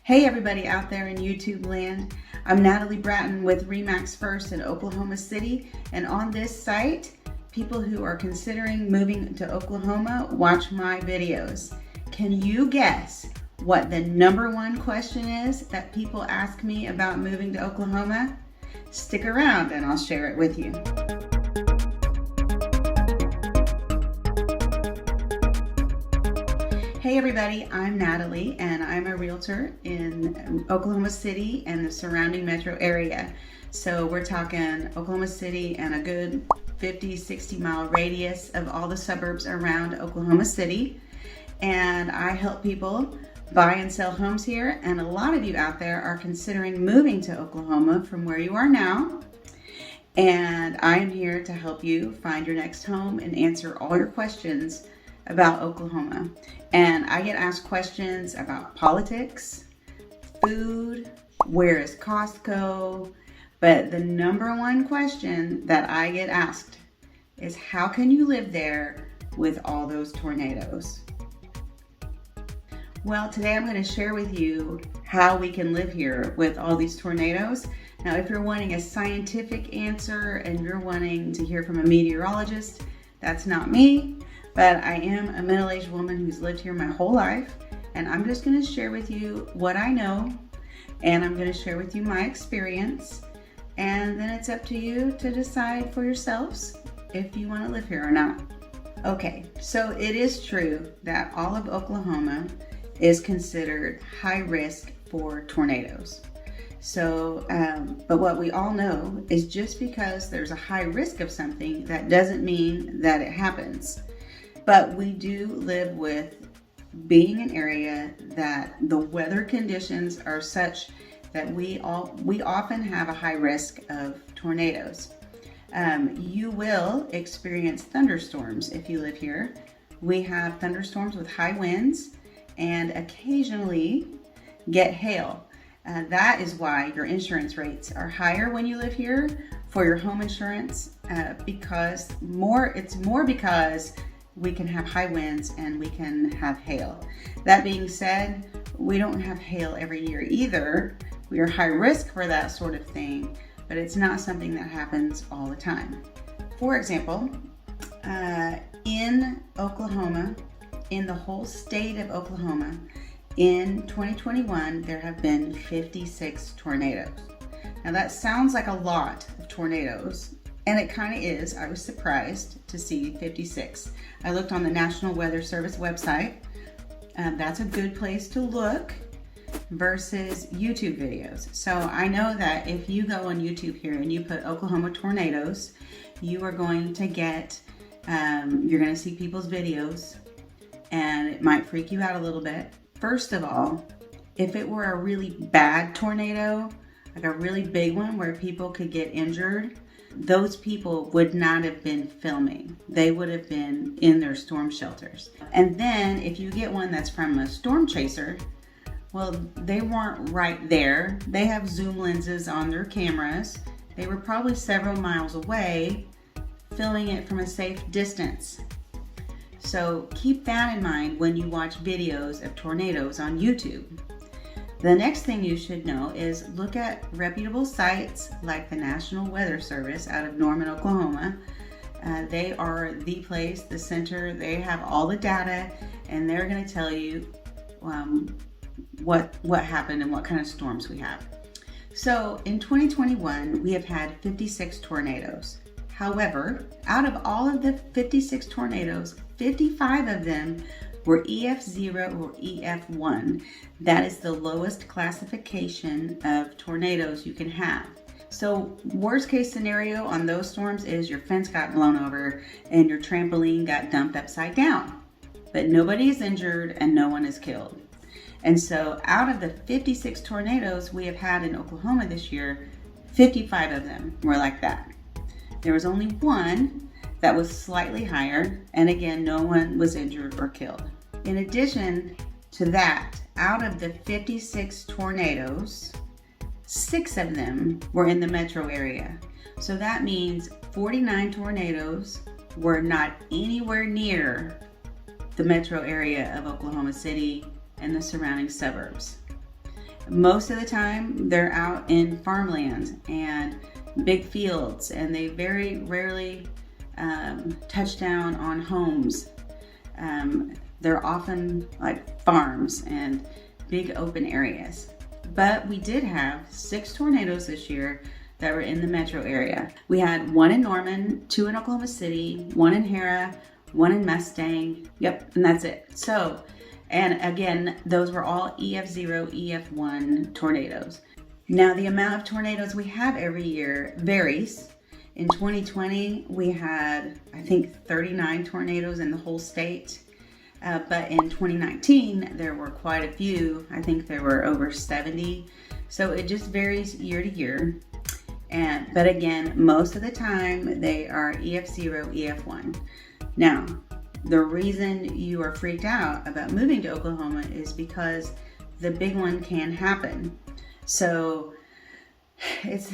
Hey everybody out there in YouTube land. I'm Natalie Bratton with RE/MAX First in Oklahoma City, and on this site, people who are considering moving to Oklahoma watch my videos. Can you guess what the #1 question is that people ask me about moving to Oklahoma? Stick around and I'll share it with you. Hey everybody, I'm Natalie and I'm a realtor in Oklahoma City and the surrounding metro area. So we're talking Oklahoma City and a good 50-60 mile radius of all the suburbs around Oklahoma City. And I help people buy and sell homes here, and a lot of you out there are considering moving to Oklahoma from where you are now. And I am here to help you find your next home and answer all your questions about Oklahoma. And I get asked questions about politics, food, where is Costco, but the #1 question that I get asked is how can you live there with all those tornadoes? Well, today I'm going to share with you how we can live here with all these tornadoes. Now, if you're wanting a scientific answer and you're wanting to hear from a meteorologist, that's not me. But I am a middle-aged woman who's lived here my whole life, and I'm just going to share with you what I know, and I'm going to share with you my experience, and then it's up to you to decide for yourselves if you want to live here or not. Okay, so it is true that all of Oklahoma is considered high risk for tornadoes. So, but what we all know is just because there's a high risk of something, that doesn't mean that it happens. But we do live with being an area that the weather conditions are such that we often have a high risk of tornadoes. You will experience thunderstorms if you live here. We have thunderstorms with high winds and occasionally get hail. That is why your insurance rates are higher when you live here for your home insurance, because we can have high winds and we can have hail. That being said, we don't have hail every year either. We are high risk for that sort of thing, but it's not something that happens all the time. For example, in Oklahoma, in the whole state of Oklahoma, in 2021, there have been 56 tornadoes. Now that sounds like a lot of tornadoes, and it kind of is. I was surprised to see 56. I looked on the National Weather Service website. That's a good place to look versus YouTube videos. So I know that if you go on YouTube here and you put Oklahoma tornadoes, you are going to get, you're going to see people's videos, and it might freak you out a little bit. First of all, if it were a really bad tornado, like a really big one where people could get injured, those people would not have been filming. They would have been in their storm shelters. And then if you get one that's from a storm chaser, well, they weren't right there. They have zoom lenses on their cameras. They were probably several miles away, filming it from a safe distance. So keep that in mind when you watch videos of tornadoes on YouTube. The next thing you should know is look at reputable sites like the National Weather Service out of Norman, Oklahoma. They are the place, the center. They have all the data, and they're going to tell you what happened and what kind of storms we have. So in 2021, we have had 56 tornadoes. However, out of all of the 56 tornadoes, 55 of them were EF0 or EF1. That is the lowest classification of tornadoes you can have. So worst case scenario on those storms is your fence got blown over and your trampoline got dumped upside down. But nobody is injured and no one is killed. And so out of the 56 tornadoes we have had in Oklahoma this year, 55 of them were like that. There was only one that was slightly higher, and again, no one was injured or killed. In addition to that, out of the 56 tornadoes, 6 of them were in the metro area. So that means 49 tornadoes were not anywhere near the metro area of Oklahoma City and the surrounding suburbs. Most of the time they're out in farmland and big fields, and they very rarely touch down on homes. They're often like farms and big open areas. But we did have 6 tornadoes this year that were in the metro area. We had 1 in Norman, 2 in Oklahoma City, 1 in Hera, 1 in Mustang. Yep, and that's it. So, and again, those were all EF0, EF1 tornadoes. Now, the amount of tornadoes we have every year varies. In 2020, we had, I think, 39 tornadoes in the whole state. But in 2019, there were quite a few. I think there were over 70. So it just varies year to year. But again, most of the time, they are EF0, EF1. Now, the reason you are freaked out about moving to Oklahoma is because the big one can happen. So it's,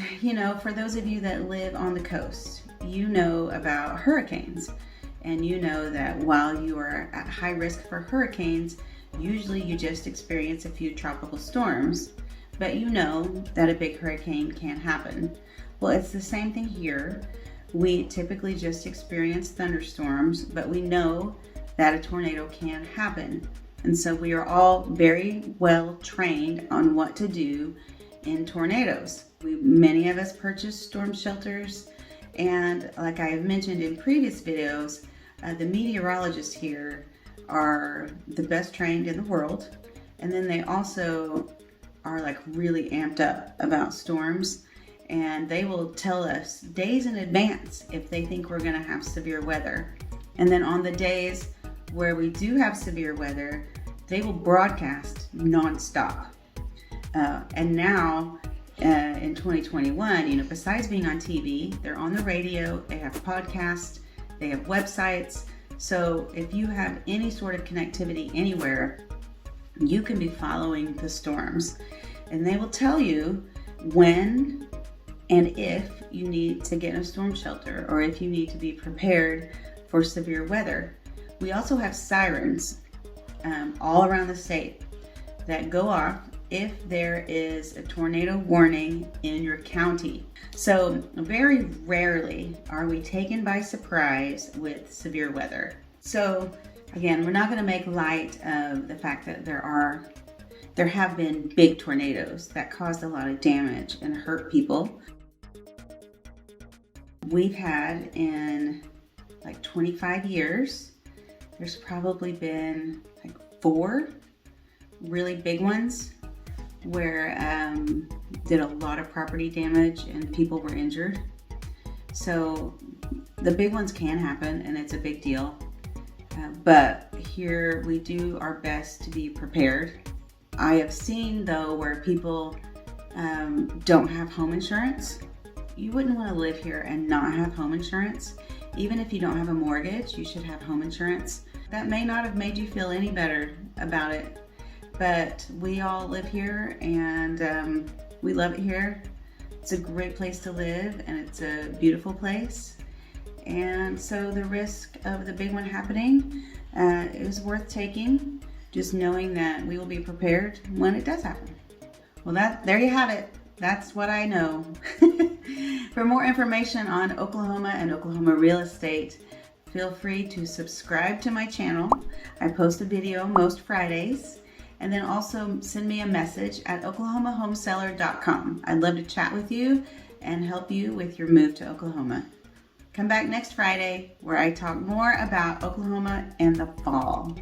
for those of you that live on the coast, you know about hurricanes. And you know that while you are at high risk for hurricanes, usually you just experience a few tropical storms, but you know that a big hurricane can happen. Well, it's the same thing here. We typically just experience thunderstorms, but we know that a tornado can happen. And so we are all very well trained on what to do in tornadoes. Many of us purchase storm shelters, and like I have mentioned in previous videos, the meteorologists here are the best trained in the world. And then they also are like really amped up about storms, and they will tell us days in advance if they think we're gonna have severe weather. And then on the days where we do have severe weather, they will broadcast nonstop. And now in 2021, besides being on TV, they're on the radio, they have podcasts, they have websites. So if you have any sort of connectivity anywhere, you can be following the storms. And they will tell you when and if you need to get in a storm shelter, or if you need to be prepared for severe weather. We also have sirens all around the state that go off if there is a tornado warning in your county. So very rarely are we taken by surprise with severe weather. So again, we're not going to make light of the fact that there have been big tornadoes that caused a lot of damage and hurt people. We've had in like 25 years, there's probably been like 4 really big ones where did a lot of property damage and people were injured. So the big ones can happen, and it's a big deal. But here we do our best to be prepared. I have seen though where people don't have home insurance. You wouldn't want to live here and not have home insurance. Even if you don't have a mortgage, you should have home insurance. That may not have made you feel any better about it, but we all live here, and we love it here. It's a great place to live, and it's a beautiful place. And so the risk of the big one happening is worth taking, just knowing that we will be prepared when it does happen. Well, there you have it. That's what I know. For more information on Oklahoma and Oklahoma real estate, feel free to subscribe to my channel. I post a video most Fridays. And then also send me a message at oklahomahomeseller.com. I'd love to chat with you and help you with your move to Oklahoma. Come back next Friday where I talk more about Oklahoma in the fall.